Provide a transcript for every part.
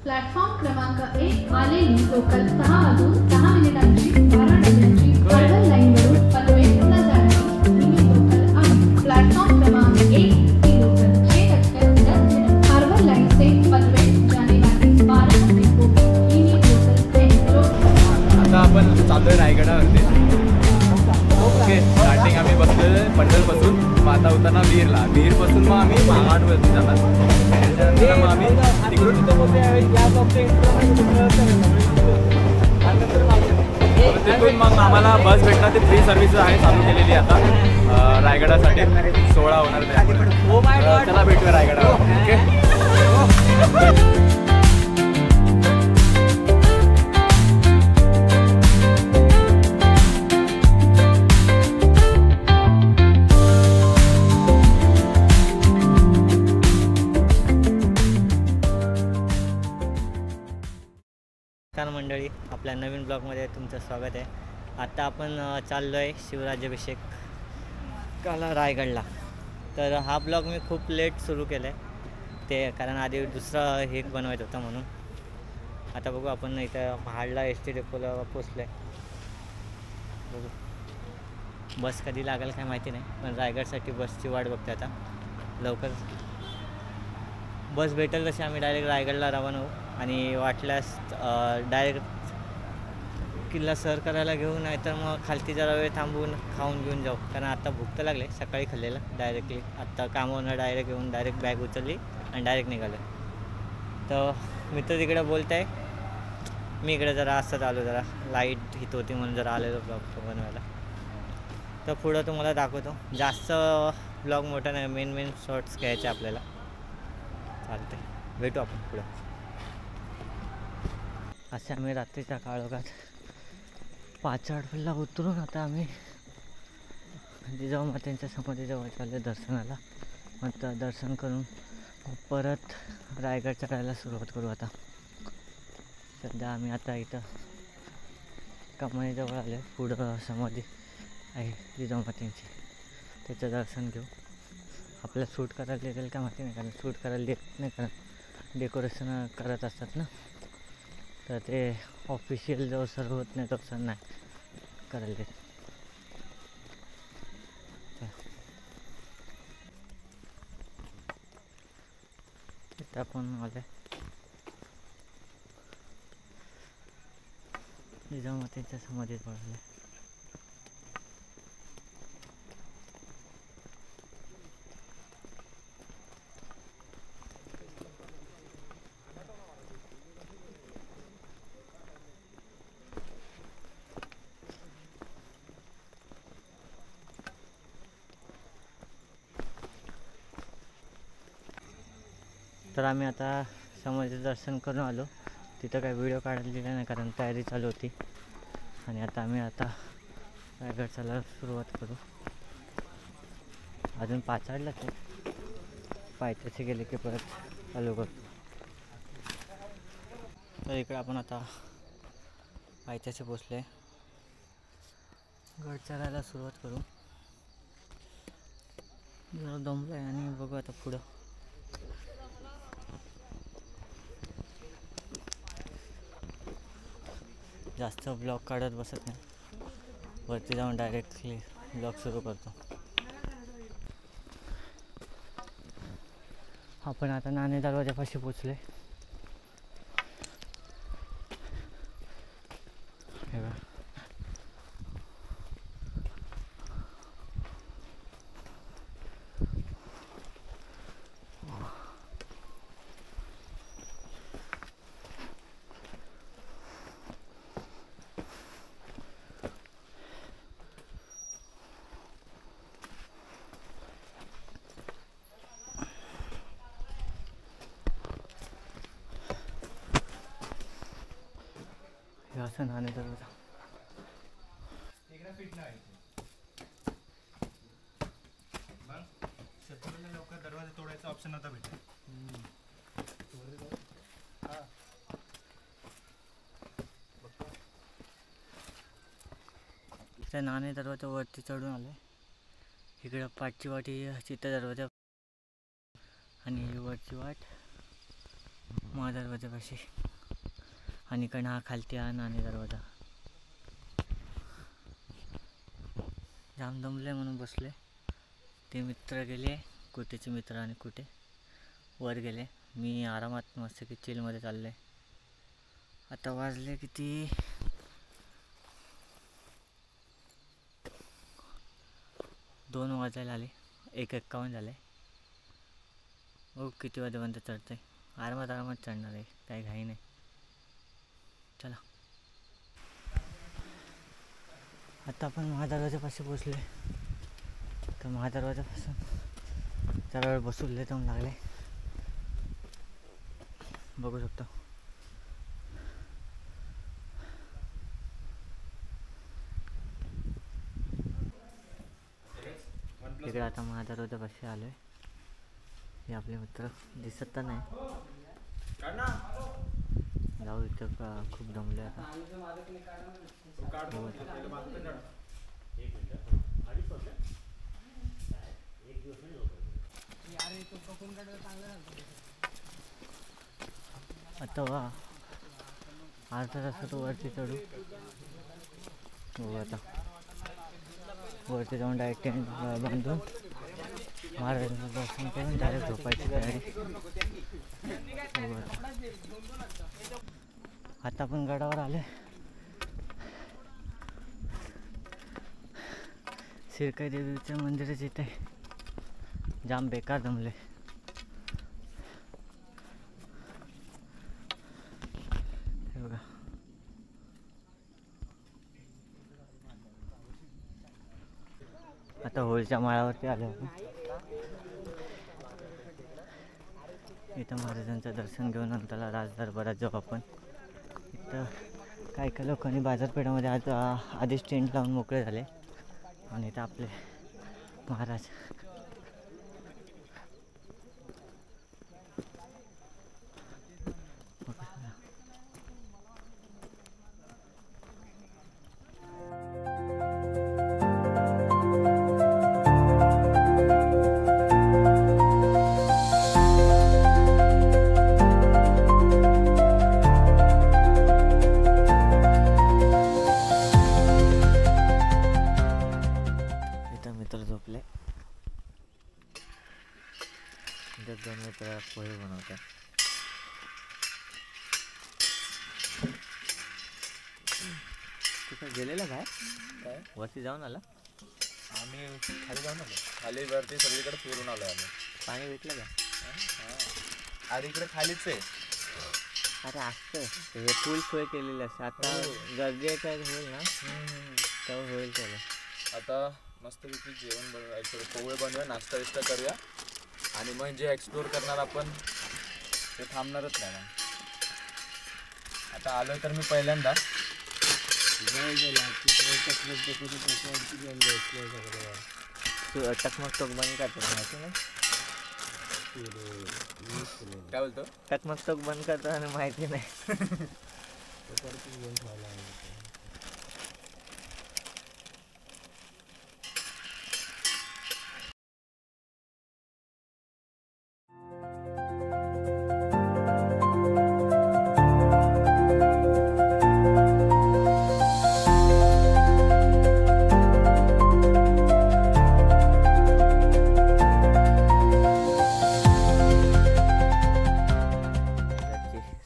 Platform क्रमांक 1 आलेली local 6 वाजून 6 मिनिटांची 12 डब्यांची अर्बन लाईनवरून पनवेलला जाणारी मिनी लोकल आहे। प्लॅटफॉर्म क्रमांक 1 ही लोकल 6:10 मिनिट अर्बन लाईन से पनवेल जाने वाली 12 डिपो मिनी लोकल है जो आता आपण चाललोय रायगडावरती। ओके, स्टार्टिंग आम्ही बसलेलो पंढरपूरपासून, मग आता उतरणार विहीरला। विहीरपासून मग आम्ही महाडवरती जाणार। त्यानंतर मग आम्ही तिकडून तिथून मग आम्हाला बस भेटणार। ते फ्री सर्व्हिस आहे चालू केलेली आता रायगडासाठी। 16 होणार त्यामुळे चला भेटूया रायगडावर। ओके, मंडळी, आपल्या नवीन ब्लॉगमध्ये तुमचं स्वागत आहे। आता आपण चाललो आहे शिवराज्याभिषेक काला रायगडला। तर हा ब्लॉग मी खूप लेट सुरू केला आहे ते, कारण आधी दुसरा हे बनवायचं होता म्हणून। आता बघू, आपण इथं महाडला ST डेपोला पोचलो आहे। बघू बस कधी लागेल काय माहिती नाही, पण रायगडसाठी बसची वाट बघते आता। लवकर बस भेटेल तशी आम्ही डायरेक्ट रायगडला रवाना होऊ आणि वाटल्यास डायरेक्ट किल्ला सर करायला घेऊ, नाही तर मग खालती जरा वेळ थांबून खाऊन घेऊन जाऊ, कारण आता भूक तर लागले। सकाळी खाल्लेलं डायरेक्टली, आत्ता कामावरून डायरेक्ट येऊन डायरेक्ट बॅग उचलली आणि डायरेक्ट निघालं। तर मित्र तिकडे बोलत आहे, मी इकडे जरा असंच आलो, जरा लाईट हित होती म्हणून जरा आलेलो ब्लॉग बनवायला। तर पुढं तुम्हाला दाखवतो, जास्त ब्लॉग मोठा नाही, मेन शॉर्ट्स घ्यायचे आपल्याला। चालते, भेटू आपण पुढं। असे आम्ही रात्रीच्या काळोखात पाचाडला उतरून आता आम्ही जिजाऊमातेंच्या समाधीजवळ चालले दर्शनाला। मग दर्शन करून परत रायगड चढायला सुरुवात करू। आता सध्या आम्ही आता इथं कमानीजवळ आले, पुढं समाधी आहे जिजाऊमातेंची, त्याचं दर्शन घेऊ। आपल्याला शूट करायला देतील का माहिती नाही, कारण शूट करायला देत नाही, कारण डेकोरेशन करत असतात ना, तर ते ऑफिशियल जो सर होत नाही तो सर नाही करायला देत। इथं आपण आले जिजाऊमातेंच्या समाधीत पडले। तर आम्ही आता समाधीचं दर्शन करून आलो। तिथं काही व्हिडिओ काढायला दिला नाही, कारण तयारी चालू होती। आणि आता आम्ही रायगड चालायला सुरुवात करू। अजून पाचाडलाच आहे, पायथ्याशी गेले की परत चालू करतो। तर इकडे आपण आता पायथ्याशी पोचले, गड चढायला सुरुवात करू। जरा दमलो आहे आणि बघू आता पुढं। जास्त ब्लॉग काढत बसत नाही, वरती जाऊन डायरेक्टली ब्लॉग सुरू करतो। आपण आता नाणे दरवाजापाशी पोचले। असं नाणे दरवाजा लवकर दरवाजा तोडायचा ऑप्शन आता भेटेल। त्या नाणे दरवाजा वरती चढून आले। इकडं पाठची वाटी चित्त दरवाजा आणि वरची वाट महादरवाजापाशी आणि इकडनं हा खालती हा नाणे दरवाजा. जाम दमले म्हणून बसले. ते मित्र गेले, कुठेचे मित्र आणि कुठे वर गेले. मी आरामात मस्त की चिलमध्ये चालले. आता वाजले किती 2 वाजायला आले. 1:51 झाले. किती वाजेपर्यंत चढते. आरामात चढणार आहे, काही घाई नाही. चला आता आपण महादरवाजापाशी पोचले. तर महादरवाजापासून जरा वेळ बसून जाऊन लागले. बघू शकतो इकडे. आता महादरवाजापाशी आलो आहे. हे आपले मित्र दिसत तर नाही. जाऊ इथं खूप दमले आता. आता वा अर्धा तासात वरती चढू. हो आता वरती जाऊन डायरेक्ट टेंट बांधून महाराजांचं दर्शन करून डायरेक्ट झोपायची तयारी. आता आपण गडावर आले. शिरकाई देवीच्या मंदिराच्या इथे जाम बेकार जमले. हे बघा आता होळीच्या माळावरती आलो आपण. इथं महाराजांचं दर्शन घेऊन नंतरला राजदरबारात जाऊ आपण. इथं काही लोकांनी बाजारपेठामध्ये आज आधीच टेंट लावून मोकळे झाले. आणि इथं आपले महाराज झोपले. 2 मित्र पोहे बनवतात. तिथं गेलेला काय वरती जाऊन आला. आम्ही खाली जाऊन आलो. खाली वरती सगळीकडे फिरून आलो आम्ही. पाणी भेटलं का? अरे इकडे खालीच आहे. अरे असतं हे फुल सोय केलेली असते. आता गरजेचं होईल ना तेव्हा होईल त्याला. आता मस्तपैकी जेवण बनवूया, पोहे बनवूया, नाश्ता विस्ता करूया आणि मग जे एक्सप्लोर करणार आपण ते थांबणारच नाही. आता आलो तर मी पहिल्यांदा तू टकमक टोक बंद करतो माहिती नाही. काय बोलतो? टकमक टोक बंद करतो आणि माहिती नाही.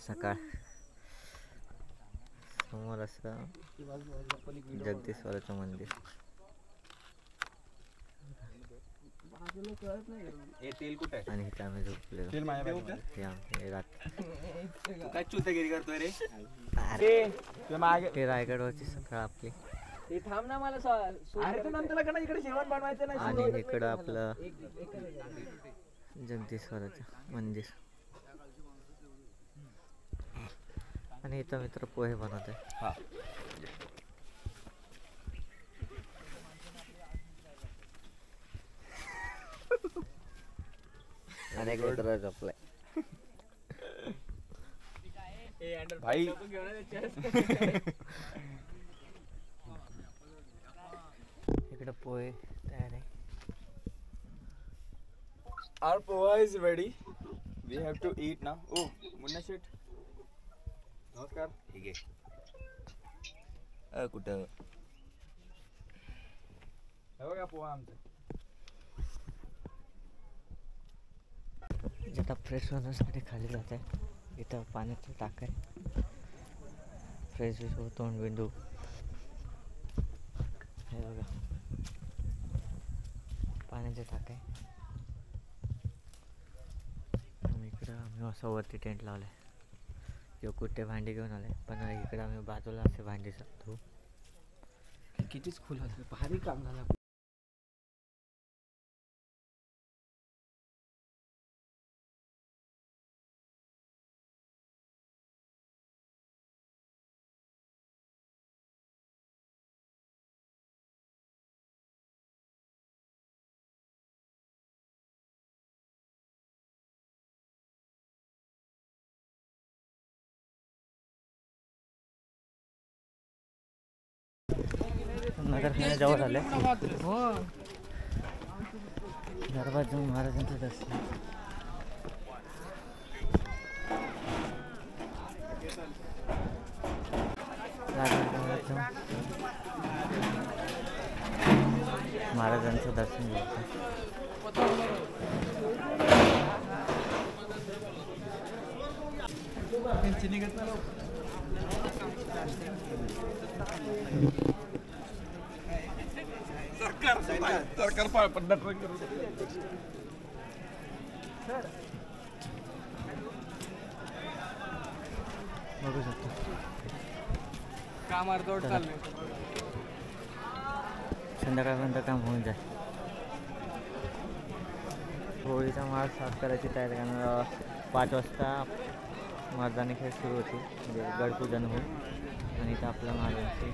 सकाळ समोर असं जगदीश्वराचं मंदिर. तेल कुठे आहे? आणि इथे आम्ही झोपलेलो. काय चुतेगिरी करतोय रे? ते रायगडवरची सकाळ आपली. थांब ना मला. अरे तू नंतर इकडे जेवण बनवायचं नाही. आणि इकडं आपलं जगदीश्वराचं मंदिर. आणि इथं मित्र पोहे बनवत आहे. हा अनेक मित्र झोपलाय. भाई इकडं पोहे तयार आहे. Our poha is ready. We have to eat ना. ओ मुन्ना शेट नमस्कार. ठीक आहे कुठं हे बघा पोहा आमचं. आता फ्रेश होण्यासाठी खाली जात आहे. इथं पाण्याचं टाक आहे. फ्रेश हो तोंड बिंदू हे बघा पाण्याचं टाक आहे. आणि इकडं आम्ही असं वरती टेंट लावलं आहे. किंवा कुठे भांडी घेऊन आले पण इकडे आम्ही बाजूला असे भांडी धुवू. कितीच खोल असेल भारी काम झालं. नगरखान्या जवळ आले. दरबार जाऊन महाराजांचं दर्शन. महाराजांचं दर्शन घ्यायचं. सरकार पडणार बघू शकतो काम अर्धवट चाललंय. संध्याकाळपर्यंत काम होऊन जाईल. होळीचा माळ साफ करायची तयारी कारण 5 वाजता मर्दानी खेळ सुरू होती. म्हणजे गडपूजन होईल आणि इथं आपल्या महाराजांची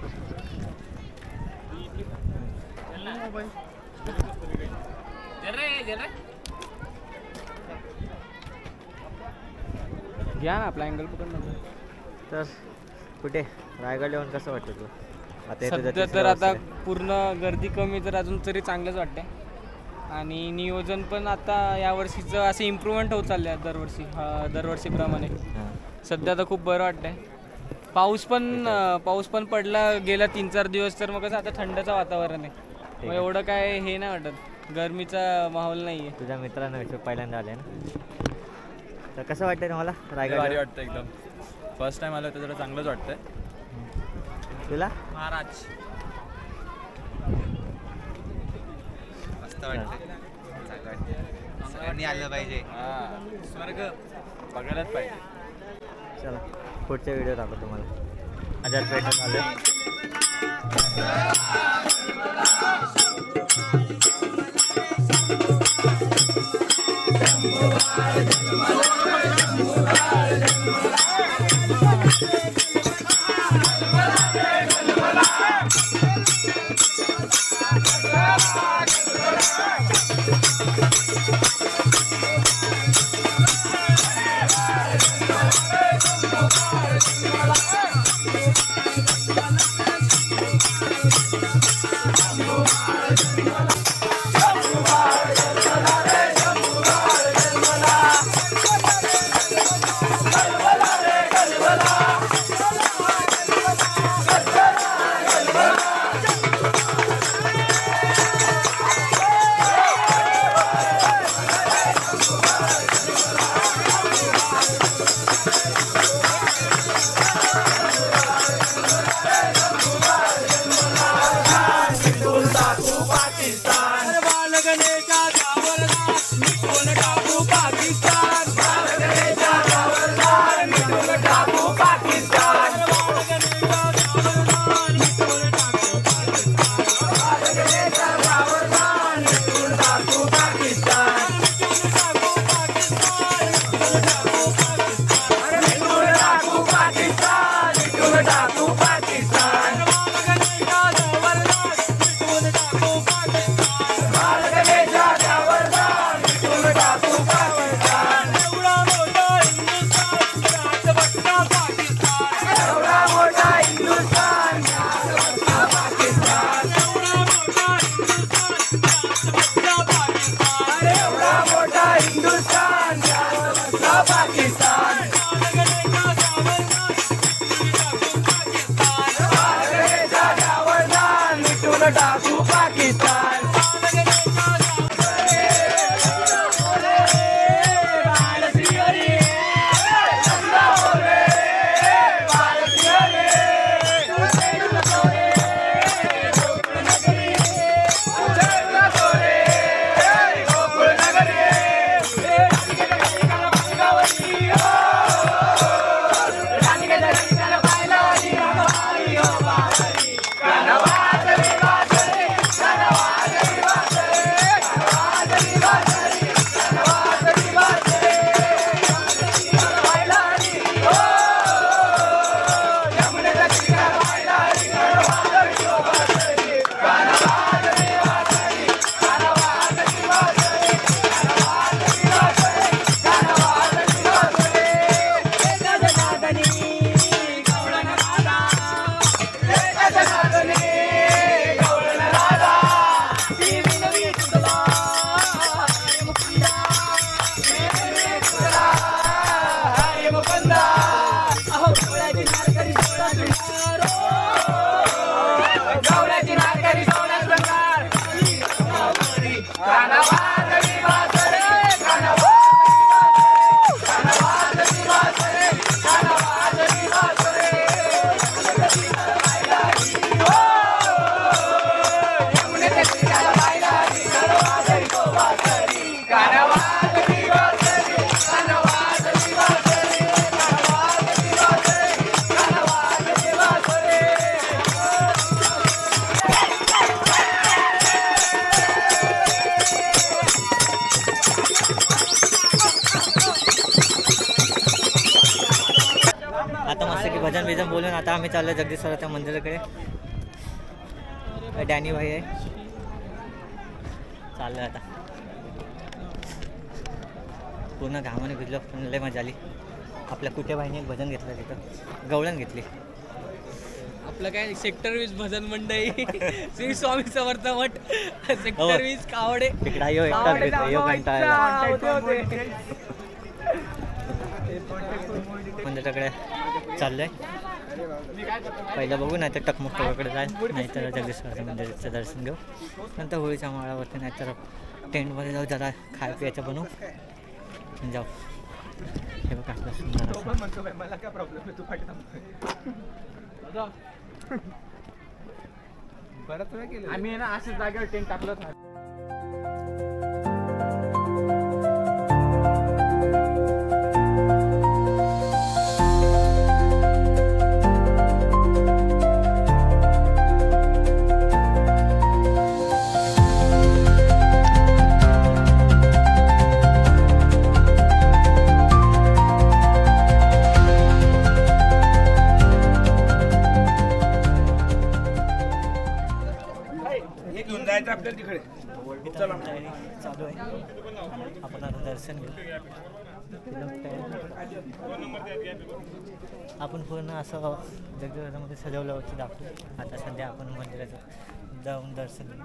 घ्या ना आपला अँगल पकडून. तर कुठे रायगड येऊन कसं वाटतं तुला आता? हे तुझं सध्या तिसरं तर वर्ष आता आहे. पूर्ण गर्दी कमी तर अजून तरी चांगलंच वाटतंय. आणि नियोजन पण आता यावर्षीचं असं इम्प्रूव्हमेंट होत चाललं आहे दरवर्षीप्रमाणे. हां. सध्या तर खूप बरं वाटतंय. पाऊस पण पडला गेला 3-4 दिवस तर मग कसं आता थंडचं वातावरण आहे. मग एवढं काय हे नाही वाटत, गरमीचा माहोल नाही आहे. तुझ्या मित्रांना विषय पहिल्यांदा आले ना, तर कसं वाटतंय तुम्हाला भारी रायगड? वाटतं एकदम. फर्स्ट टाइम आलं तर जरा चांगलंच वाटतंय. तुला महाराज मस्त वाटतं. सगळ्यांनी आलं पाहिजे. हां स्वर्ग बघायलाच पाहिजे. चला पुढच्या व्हिडिओ दाखवतो तुम्हाला. आजाद पेठा मस्त की भजन बिजन बोलून आता आम्ही चाललो जगदीश्वराच्या मंदिराकडे. डॅनी भाई आहे, चाललं आता. पूर्ण घामाने भिजलो पण लय मजा आली. आपल्या कुठे भाईने एक भजन घेतलं तिथं, गवळण घेतली. आपलं काय सेक्टर 20 भजन मंडळी श्री स्वामी समर्थ मठ सेक्टर 20 कावडे तिकडे यो एकटाच भेटतो, यो कंटाळला. मंदिराकडे चाललंय. पहिलं बघू, नाही तर टकमकटोकाकडे जाय, नाहीतर जगदीश्वराच्या मंदिराचं दर्शन घेऊ. नंतर होळीच्या माळावरती, नाहीतर टेंटमध्ये जाऊ, जरा खाय प्यायचं बनवू जाऊ. हे बघ आपलं सुंदर मला काय प्रॉब्लेम आहे, तू पाठी बरंच वेळ केलं आम्ही ना अशाच जागेवर टेंट टाकलं. चालू आहे. आपण आता दर्शन घेऊ. आपण पूर्ण असं जगदीश्वरामध्ये सजवलं होतं दाखवू. आता सध्या आपण मंदिराचं जाऊन दर्शन घेऊ.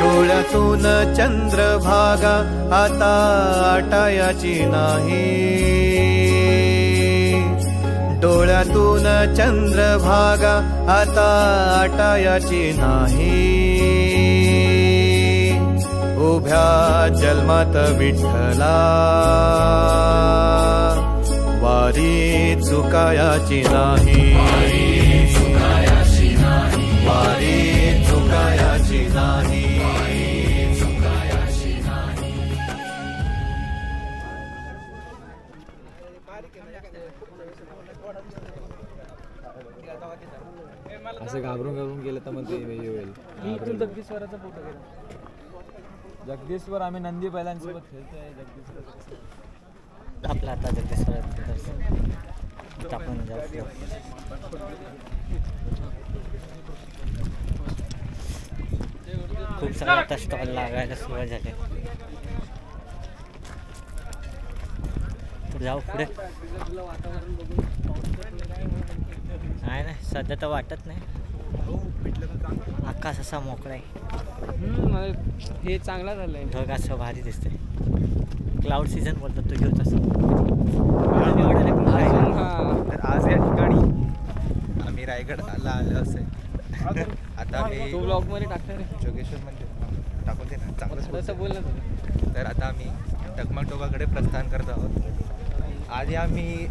डोळ्यातून चंद्रभागा आता आटायाची नाही. डोळ्यातून चंद्रभागा आता आटायाची नाही. उभ्या जन्मात विठ्ठला वारी चुकायाची नाही. वारी चुकायाची नाही. असं घाबरून गेलं तर मग ते होईल. जगदीश्वराचा फोटो घेतला. जगदीश्वर आम्ही नंदी बैलांसोबत खेळतोय. जगदीश्वर आपलं आता जगदीश्वराचं दर्शन आपण जाऊ. खूप सारे आता स्टॉल लागायला सुरुवात झाली. जाऊ पुढे. नाही सध्या तर वाटत नाही. आकाश असा मोकळा आहे. हे चांगला झालंय. ढग असं भारी दिसते. क्लाउड सीझन बोलतात तो घेऊ तसं. तर आज या ठिकाणी आम्ही रायगडला आलो असेल. आता आम्ही तो ब्लॉग मध्ये टाकणार आहे. जोगेश्वर मंदिर टाकून दे ना, चांगलं तसं बोल ना. तर आता आम्ही टकमकटोकाकडे प्रस्थान करत आहोत. आधी आम्ही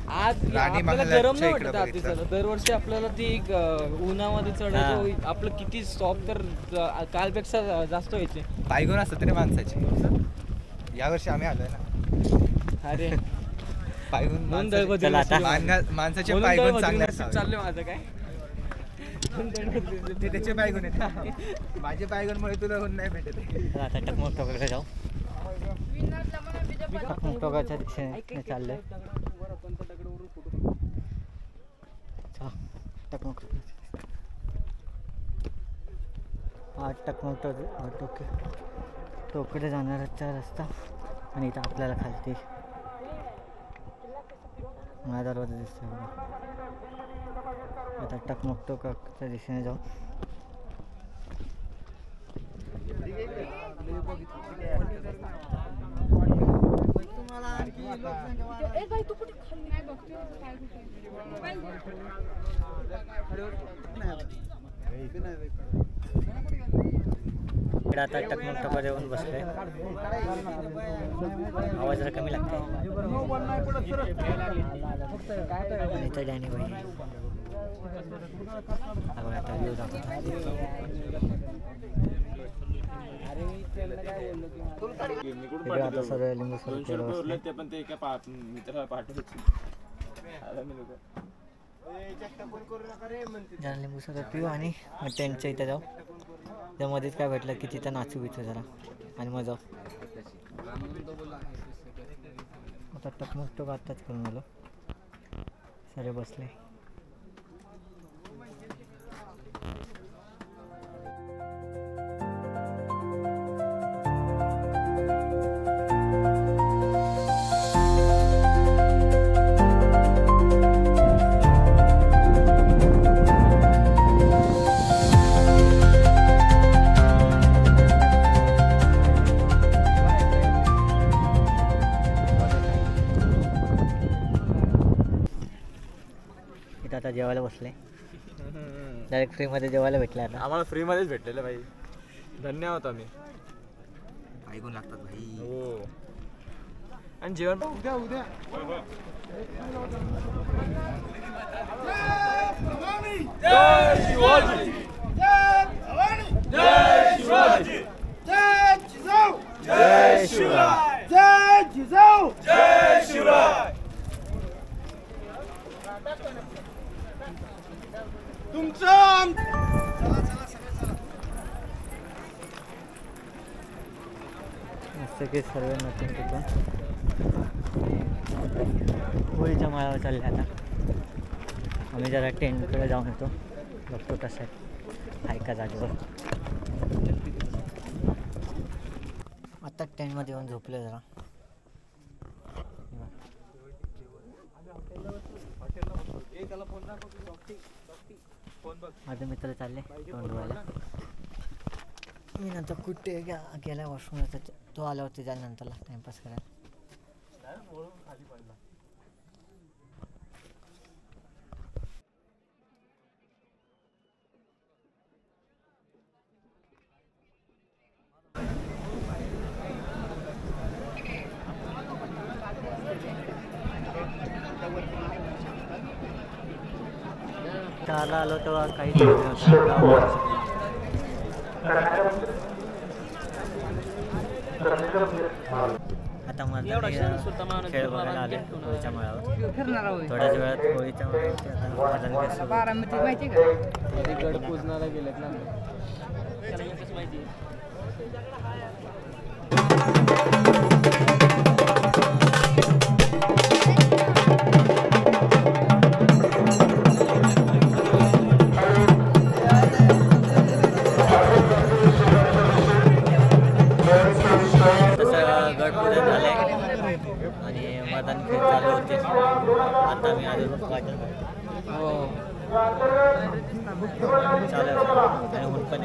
आज राणी आपल्याला गरम नाही महालाच्या वाटत. इकडे दरवर्षी आपल्याला ती उन्हामध्ये चढायचं आपलं किती स्टॉप तर कालपेक्षा जास्त व्हायचे. पायगुण असतात रे माणसाचे. यावर्षी आम्ही आलोय ना. अरे पायगुण माणसाचे पायगुण चांगले चालले. माझं काय ते त्याचे पायगुण आहेत. माझे पायगुणमुळे तुला होऊन नाही भेटत. आता टकमकटोकाकडे जाऊ. टकमकटोकाच्या दिशेने चाललंय. टकमक हा टोकडे जाणाराचा रस्ता आणि इथं आपल्याला खालती माझा दरवाजा दिसतोय बघा. आता टकमकटोकाच्या दिशेने जाऊ. आता टकमकटोका येऊन बसलोय. आवाज जरा कमी लागतोय. इथं डॅनी भाई आता व्ह्यू दाखवतो. आता सर्व लिंबू सरबत ते पण ते एका मित्राला पाठवायचे. जरा लिंबू सरबत पिऊ आणि टेंटच्या इथं जाऊ. त्यामध्येच काय भेटलं की तिथं नाचू बिचू जरा आणि मग जाऊ. आता टकमकटोक आत्ताच करून आलो. सगळे बसले. आता जेवायला बसले. डायरेक्ट फ्रीमध्ये जेवायला भेटलं. आता आम्हाला फ्रीमध्येच भेटलेलं भाई. धन्य आहोत आम्ही. ऐकून लागतात भाई. हो आणि जेवण पण उद्या जय शिवाजी. जय शिवाजी. जय जिजाऊ. जय शिवराय. जय जिजाऊ. जय शिवराय. तुमचं सगळे सर्व नटून तिथून होळीच्या माळावर चालले. आता आम्ही जरा टेंटकडे जाऊन येतो. बघतो कसं आहे का जागेवर. आता टेंटमध्ये येऊन झोपले जरा. माझे मित्र चालले तोंड धुवायला. मी नंतर कुठे गेला वॉशरूमला. तो आल्यावरती जाईल नंतरला टाइमपास करायला. त्याला आलो तेव्हा काही आता मला खेळ बघायला आले होळीच्या माळावर. थोड्याच वेळात होळीच्या माळावरती माहिती का गड पूजनाला गेलेत ना. माहिती आणि मैदान खेळ चालू होते. आता मी आलो वाटत चालू आणि ऊन पण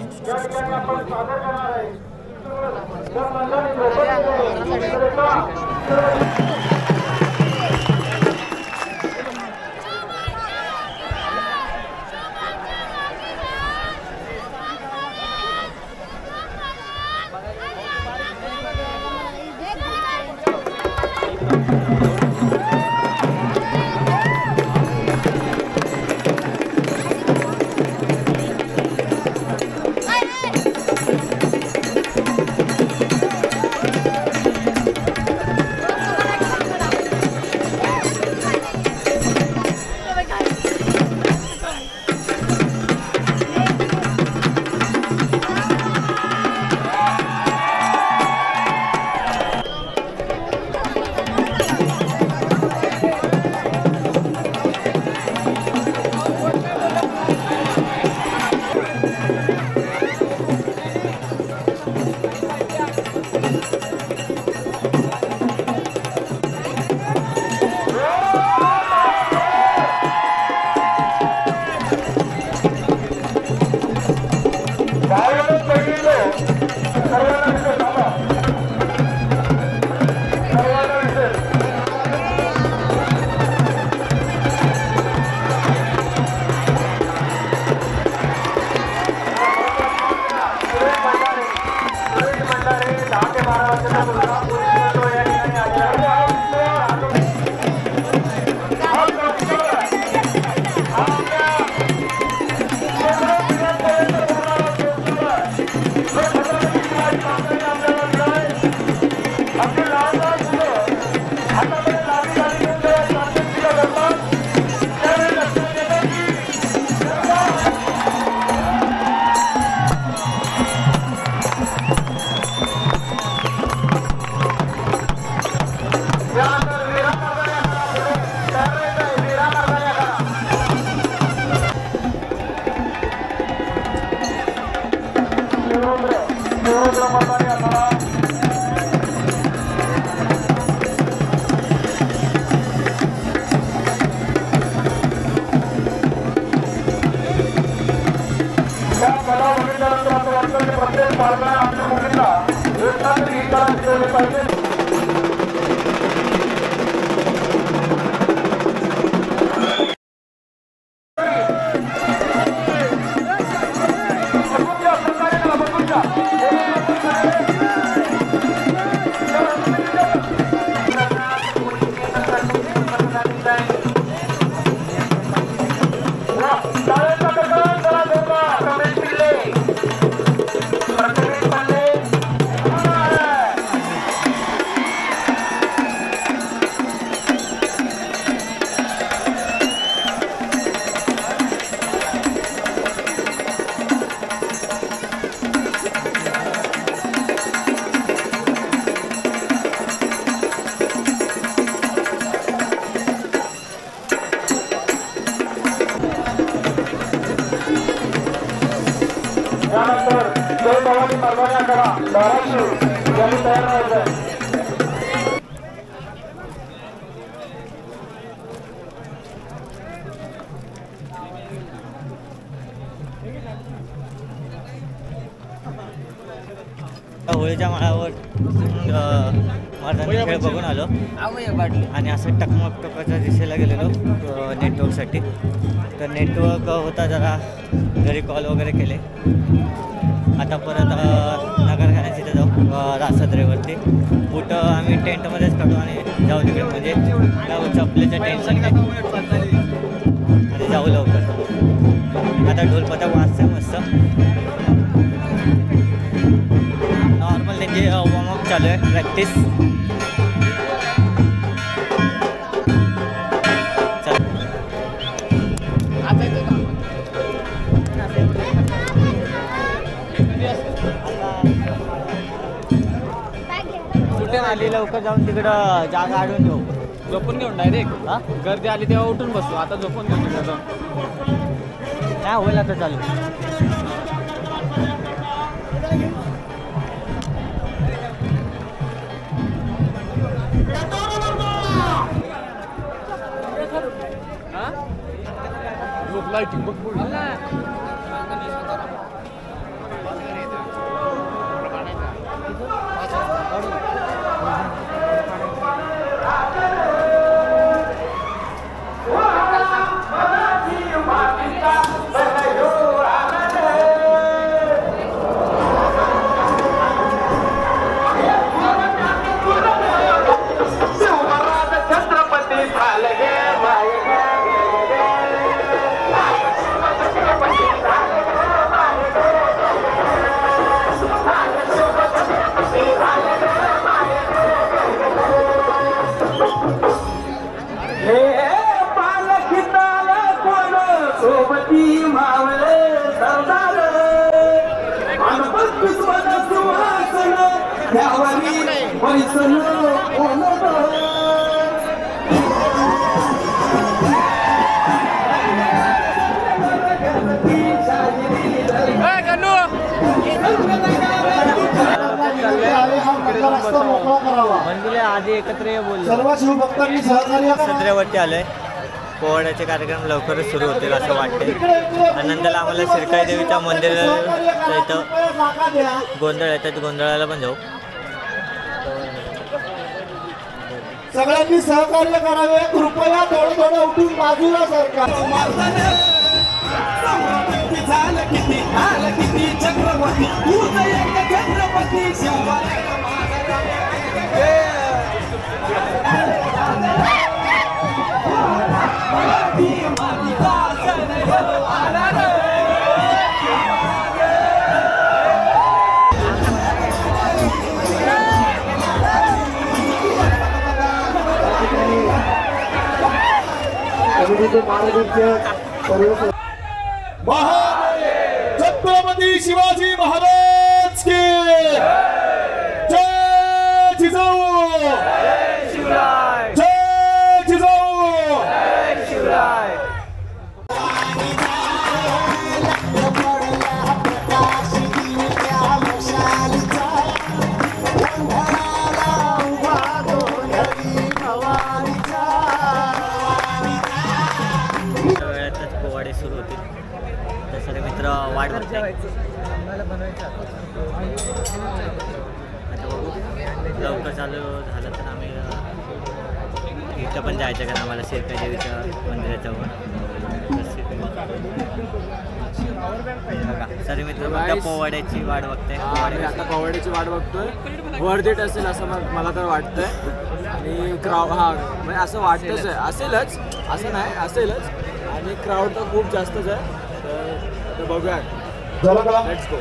प्रत्येक पालकांना आपल्या मुलींना एकत्र ही कला शिकवली पाहिजे. त्यानंतर जय भवानी परवान्याकडा धाराशिव यांनी तयार राहायचं. होळीच्या माळावर मारताना खेळ बघून आलो आणि असं टकमकच्या दिशेला गेलेलो नेटवर्कसाठी. तर नेटवर्क होता जरा, घरी कॉल वगैरे केले. आता परत नगरखान्यात तिथे जाऊ रासद्रेवरती. कुठं आम्ही टेंटमध्येच काढू आणि जाऊ तिकडे, म्हणजे चपलेचं टेन्शन नाही आणि जाऊ लवकर. आता ढोलपथक वाजते मस्त. नॉर्मल त्यांची वॉर्मअप चालू आहे, प्रॅक्टिस. आली लवकर जाऊन तिकडं जागा आढळून घेऊ. झोपून घेऊन डायरेक्ट गर्दी आली तेव्हा उठून बसू. आता झोपून घेऊन तिकडे जाऊन नाही होईल आता चालू. लाईटिंग बघ मंदिर आधी एकत्र बोललो. सर्व शिवभक्तांनी सहकार्य सत्रेवरती आलोय. पोवाड्याचे कार्यक्रम लवकरच सुरू होतील असं वाटते. आनंदाला आम्हाला शिरकाई देवीच्या मंदिराच्या इथं गोंधळ येतात, गोंधळाला पण जाऊ. सगळ्यांनी सहकार्य करावे. कृपया थोडं थोडं उठून बाजूला सरकार. छत्रपती शिवाजी महाराज की जय जिजाऊ. जय जिजाऊ. वाट बघते. आता बघू लवकर चालू झालं तर आम्ही इथं पण जायचं कारण आम्हाला शेरका देवीच्या मंदिराजवळ. बघा सर मित्र बघा पोवाड्याची वाट बघते. आता पोवाड्याची वाट बघतोय. वर्थ इट असेल असं मला तर वाटतंय. आणि म्हणजे असं वाटतंच आहे, असेलच असं नाही, असेलच. आणि क्राऊड तर खूप जास्तच आहे. तर बघूया, लेट्स गो.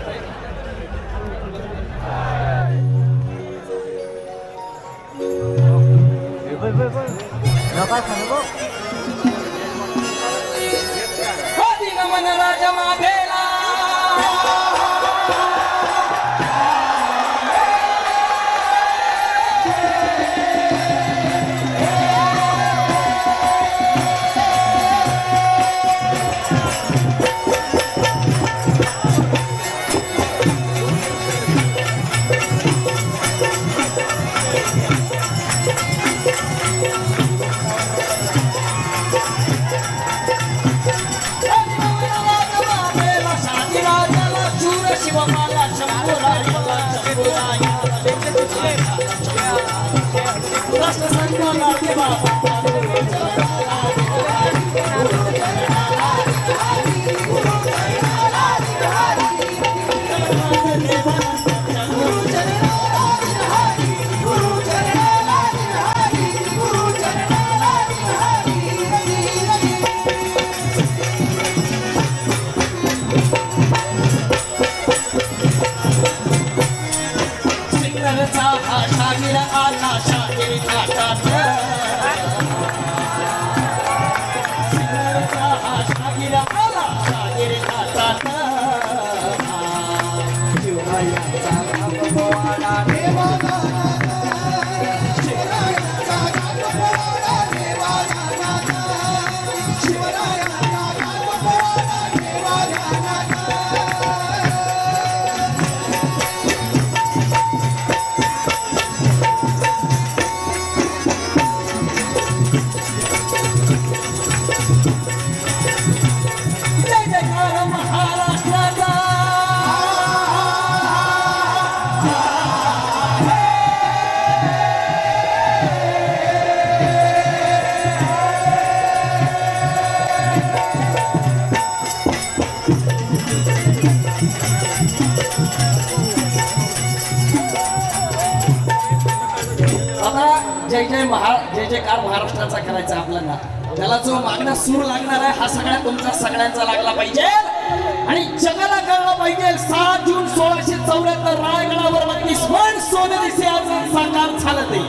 जय जयकार महाराष्ट्राचा करायचा आपल्याला. त्याला जो मागणा सूर लागणार आहे हा सगळ्या तुमचा सगळ्यांचा लागला पाहिजे आणि जगाला कळलं पाहिजे. 7 जून 1674 रायगडावर 32 पण सोनेरी सिंहासन साकार झालं ते.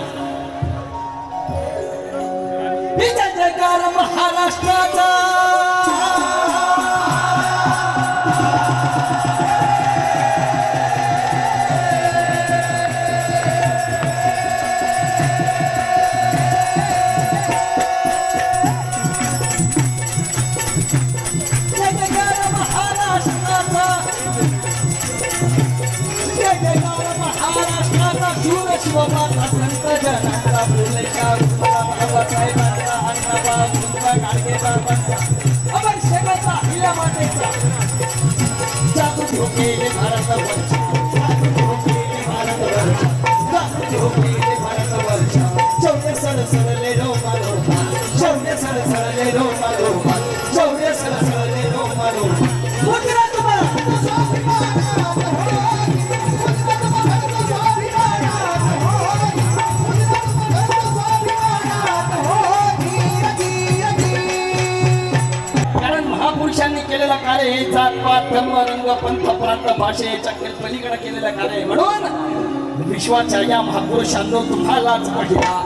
जय जयकार महाराष्ट्राचा. शिवमाता संत जनाचा फुलेच्या बाबासाहेबांचा अण्णाबा तुमचा गाडगेचा बनचा अभिषेकाचा हिला मातेचा जादू ठोकेले भारतवर्ष, जादू ठोकेले भारतवर्ष, जादू ठोकेले भारतवर्ष. शौर्य सळसळले रोमा रोमा, शौर्य सळसळले रोमा रोमा, शौर्य सळसळले रोमा रोमा. मुद्रा तुम्हाला महापुरुषांनी केलेला कार्य हे जातपात धर्म रंग पंथ प्रांत भाषेच्या पलीकडे केलेलं कार्य आहे. म्हणून विश्वाच्या या महापुरुषांनो तुम्हालाच पहिला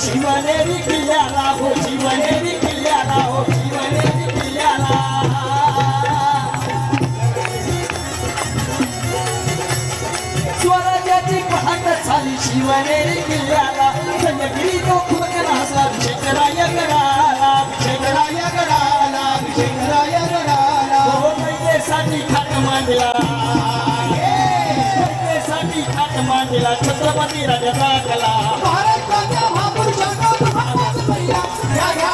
शिवनेरी किल्ल्याला हो, शिवनेरी किल्ल्याला हो, शिवनेरी किल्ल्याला. शिवनेरी किल्ल्याला संजगिरी तो खुलकला असला विजयराय गडाला विजयराय गडाला विजयराय गडाला हो कैदेसाठी खाट मांडला कैदेसाठी खाट मांडला छत्रपती राजा राखला भारत राजा महापुरुषांना प्रभावाचा पहिला या घ्या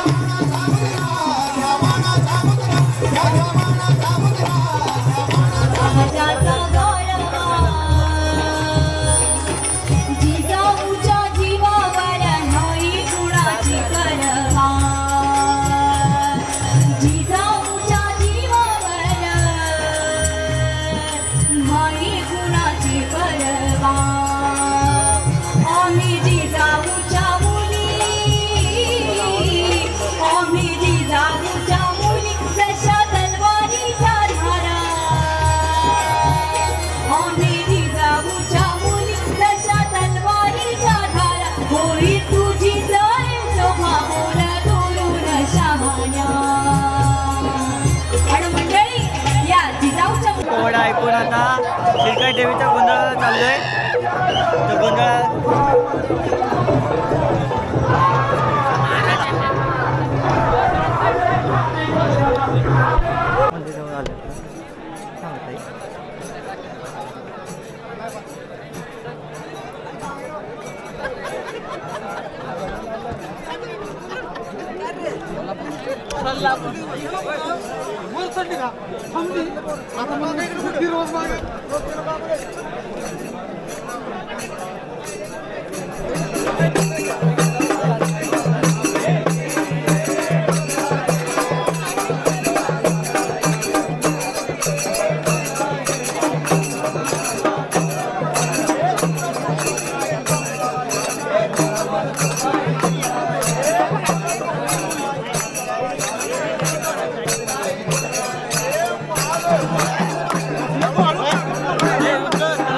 पोवाडा ऐकून आता शिरकाई देवीच्या गोंधळाला चाललोय. तर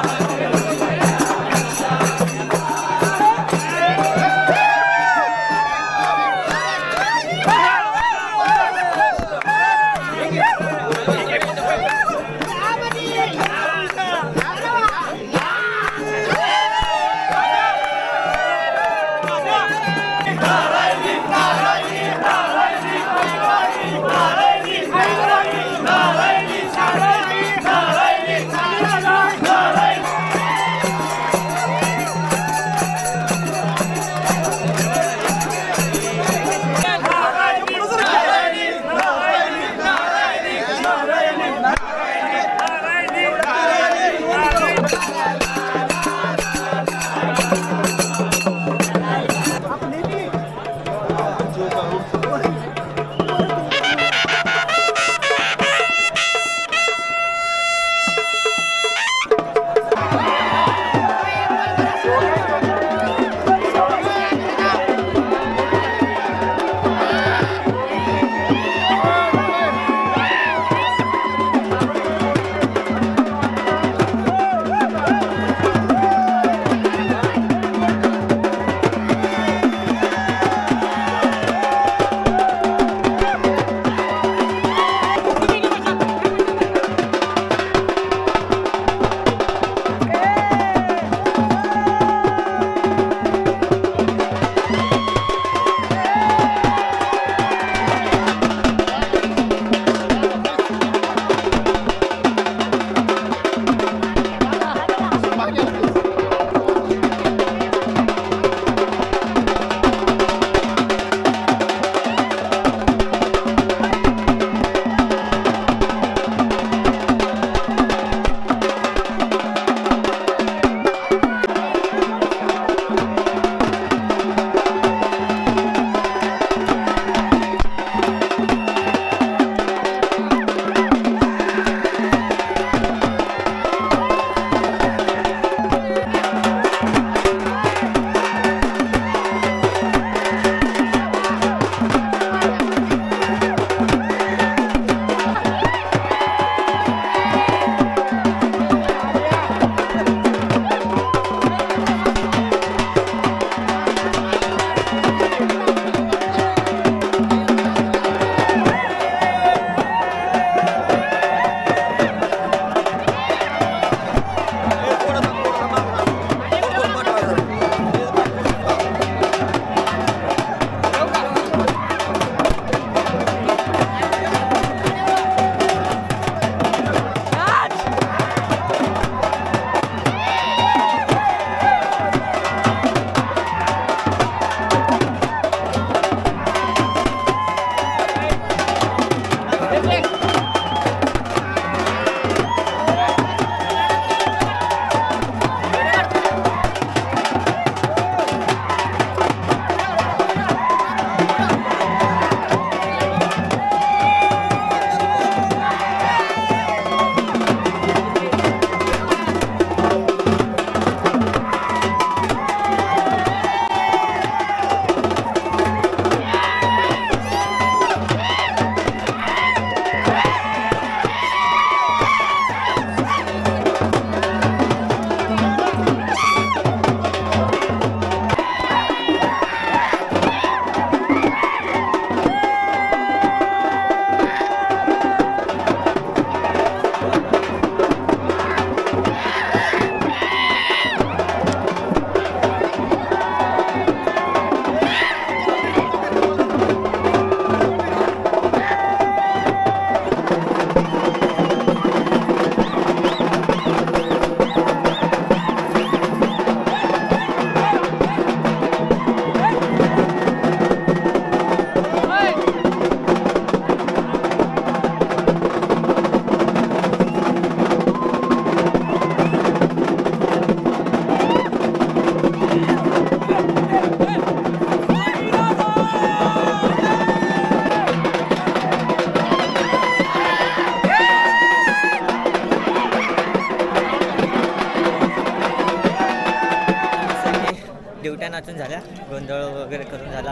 सगळ्या नाचून झाल्या, गोंधळ वगैरे करून झाला.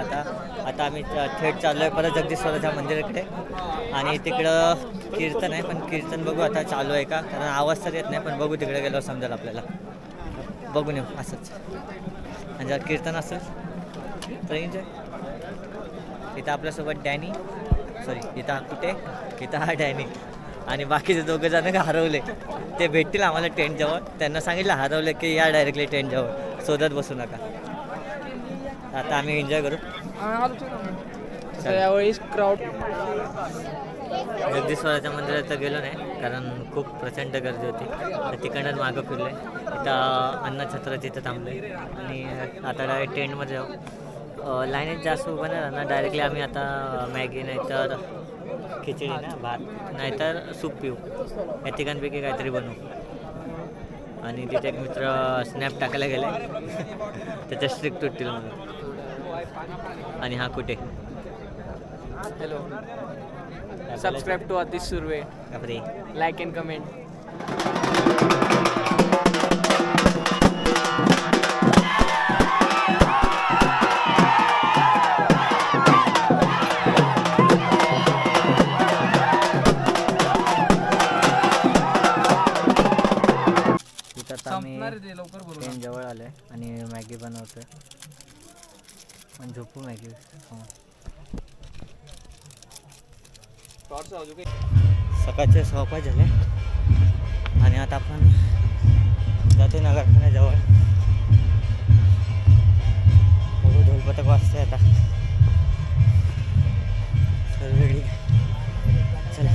आता आम्ही थेट चाललो आहे परत जगदीश्वराच्या मंदिराकडे आणि तिकडं कीर्तन आहे, पण कीर्तन बघू आता चालू आहे का, कारण आवाज तर येत नाही, पण बघू तिकडे गेल्यावर समजेल आपल्याला. बघून येऊ असंच. आणि जर कीर्तन असेल तर एन्जॉय. इथं आपल्यासोबत डॅनी, इथं हा डॅनी आणि बाकीचे दोघं जण हरवले, ते भेटतील आम्हाला टेंटजवळ. त्यांना सांगितलं हरवले की या डायरेक्टली टेंटजवळ, शोधत बसू नका. आता आम्ही एन्जॉय करू. यावेळी क्राऊड जगदीश्वराच्या मंदिरात तर गेलो नाही, कारण खूप प्रचंड गर्दी होती. तर तिकडनंच मागं फिरले. इथं अन्नछत्रात इथं थांबले आणि आता डायरेक्ट टेंटमध्ये जाऊ. लाईनीत जास्त उभं नाही राहणार. डायरेक्टली आम्ही आता मॅगी नाहीतर खिचडी ना भात नाहीतर सूप पिऊ, या तिघांपैकी काहीतरी बनवू. आणि तिथे एक मित्र स्नॅप टाकायला गेले त्याच्या स्ट्रिक तुटतील म्हणून. आणि हा कुठे hello, subscribe to Atish Surve, like and comment. Train जवळ आले आणि मॅगी बनवतोय. पण झोपू मॅगी. सकाळचे 6:00 झाले आणि आता आपण जातो नगरखान्याजवळ. बघू ढोलपथक वाजते आता सर्वेळी. चला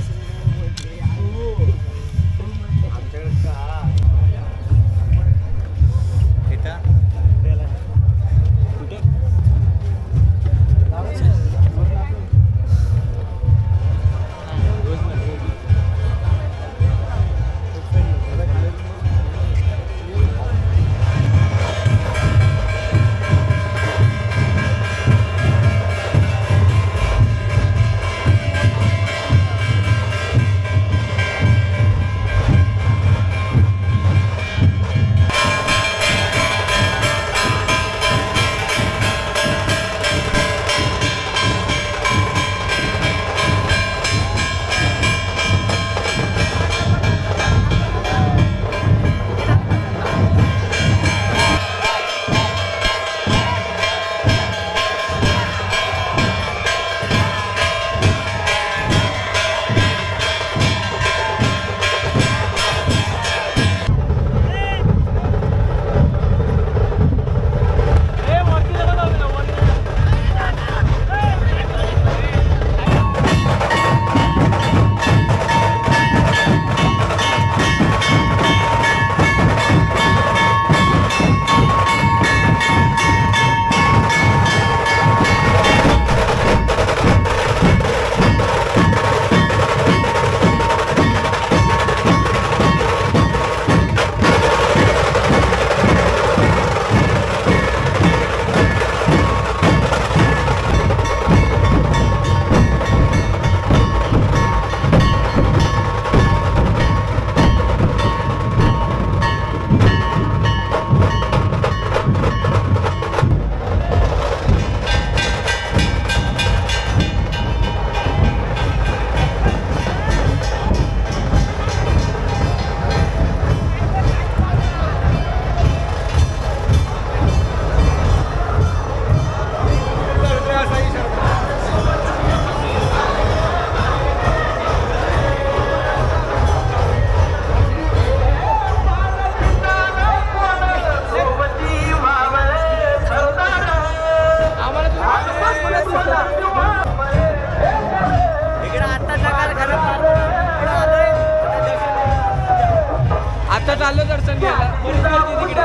चाललो दर्शन घ्यायला. बरीच गर्दी तिकडे.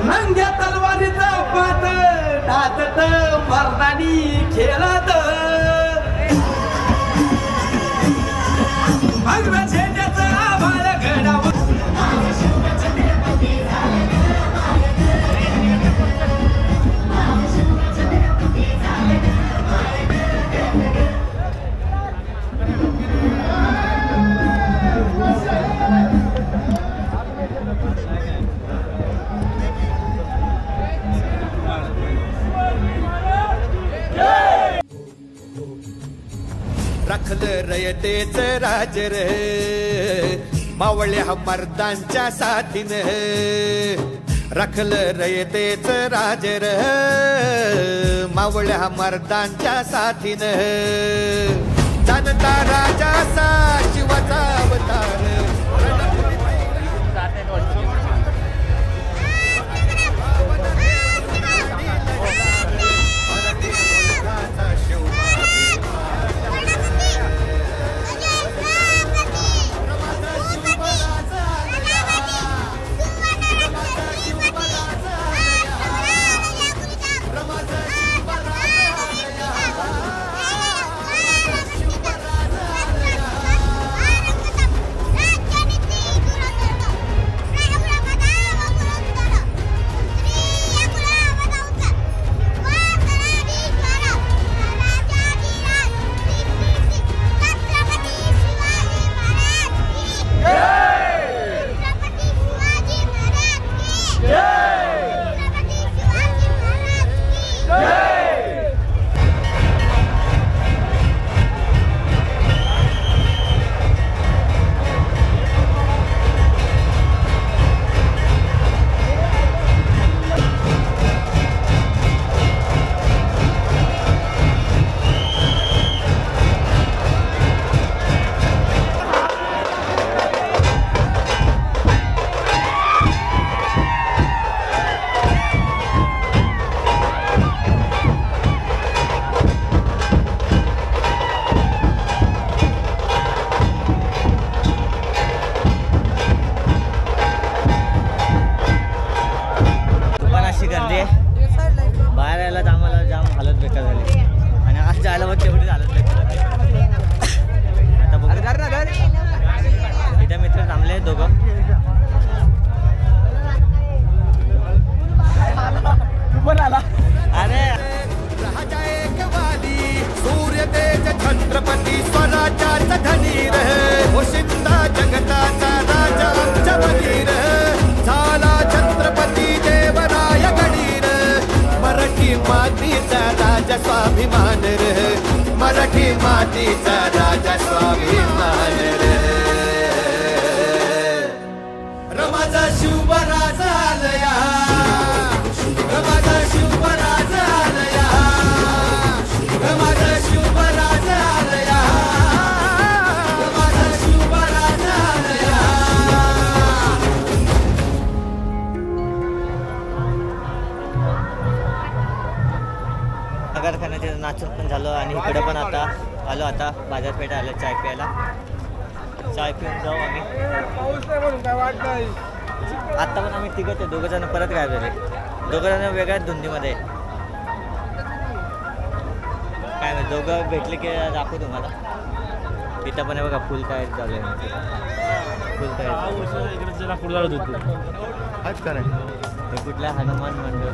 नंग्या तलवारीचा पात नाचत मर्दानी खेळत भगव्या झेंड्याचं आभाळ घडावं. राखलं रयतेच राज रे मावळ्या मर्दांच्या साथीनं राखलं रयतेच राज रे मावळ्या मर्दांच्या साथीनं जाणता राजाचा शिवाचा अवतार बाहेर यायलाच आम्हाला जाम हालत बेकार झाली आणि आज जायला मग तेवढीच हालत बेकार झाली. आता बघू इथे मित्र थांबले दोघं. अरे राजा एक वाली सूर्य तेज छत्रपती स्वराज्याचा धनीर ओशिंदा जगताचा राजा आमच्या बलीर झाला छत्रपती देवराय गडीर मराठी मातीचा राजा स्वाभिमान रे मराठी मातीचा राजा स्वाभिमान रे रमाचा शिवराजा आलया रमाचा शिवराजा आलया रमाचा शिवराजा आलया रमाचा शिवराजा आलया. नगरखान्याचे नाचून पण झालो आणि इकडे पण आता आलो. आता बाजारपेठ आलं चाय प्यायला. चाय पिऊन जाऊ आम्ही. आत्ता पण आम्ही तिघं ते दोघं जण परत गायब झाले. दोघं जण वेगळ्याच धुंदीमध्ये. काय नाही दोघं भेटले की दाखवू तुम्हाला. इथं पण आहे बघा फुल तयारी चालू आहे. फुल तयारी कुठल्या हनुमान मंदिर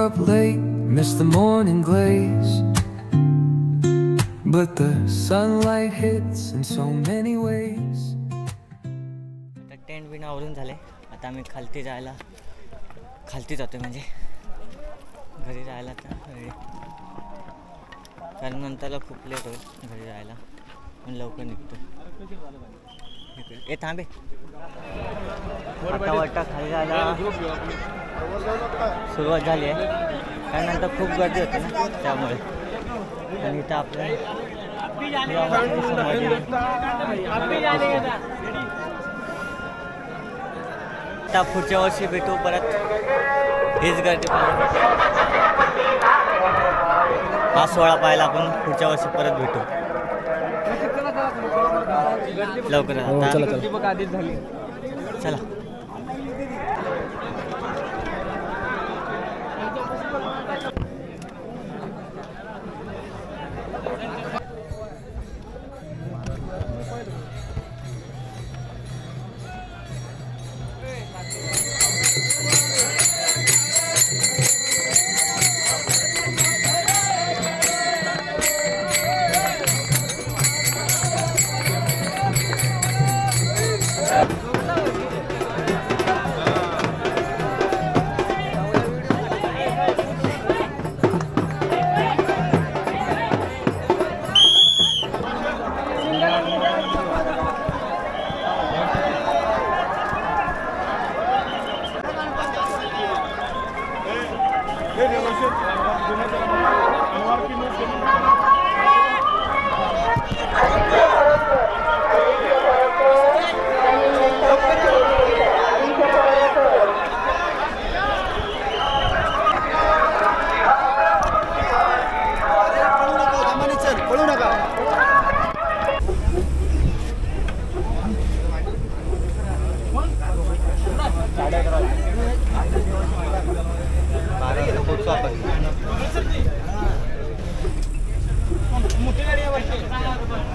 Up late, missed the morning glaze, but the sunlight hits in so many ways. Tent बिन आवरून झाले. आता आम्ही खालती जायला जातोय म्हणजे घरी जायला कारण नंतरला खूप लेट होईल घरी जायला पण लवकर निघतो. ए थांबे आता वाटतं खाली जायला सुरुवात झाली आहे कारण नंतर खूप गर्दी होते ना त्यामुळे. आणि इथं आपल्या आता पुढच्या वर्षी भेटू परत हीच गर्दी हा सोहळा पाहायला आपण पुढच्या वर्षी परत भेटू लवकर. आधीच झाली. चला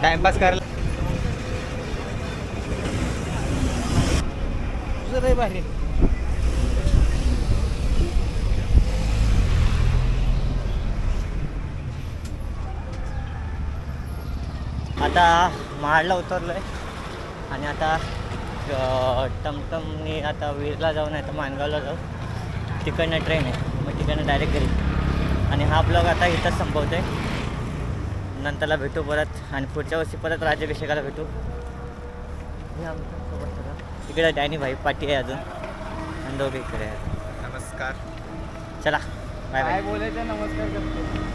टाइमपास करायला तुझं भारी. आता महाडला उतरलो आहे आणि आता टमटमनी आता वीरला जाऊ नाही तर मानगावला जाऊ. तिकडनं ट्रेन आहे, मग तिकडनं डायरेक्ट घरी. आणि हा ब्लॉग आता इथंच संपवतो आहे. नंतरला भेटू परत आणि पुढच्या वर्षी परत राज्याभिषेकाला भेटू. हे आमच्यासोबत सगळं. इकडे डॅनी भाई पाटी आहे अजून आणि दोघे इकडे आहेत. नमस्कार. चला बाय बाय. बोलायचं नमस्कार करतो.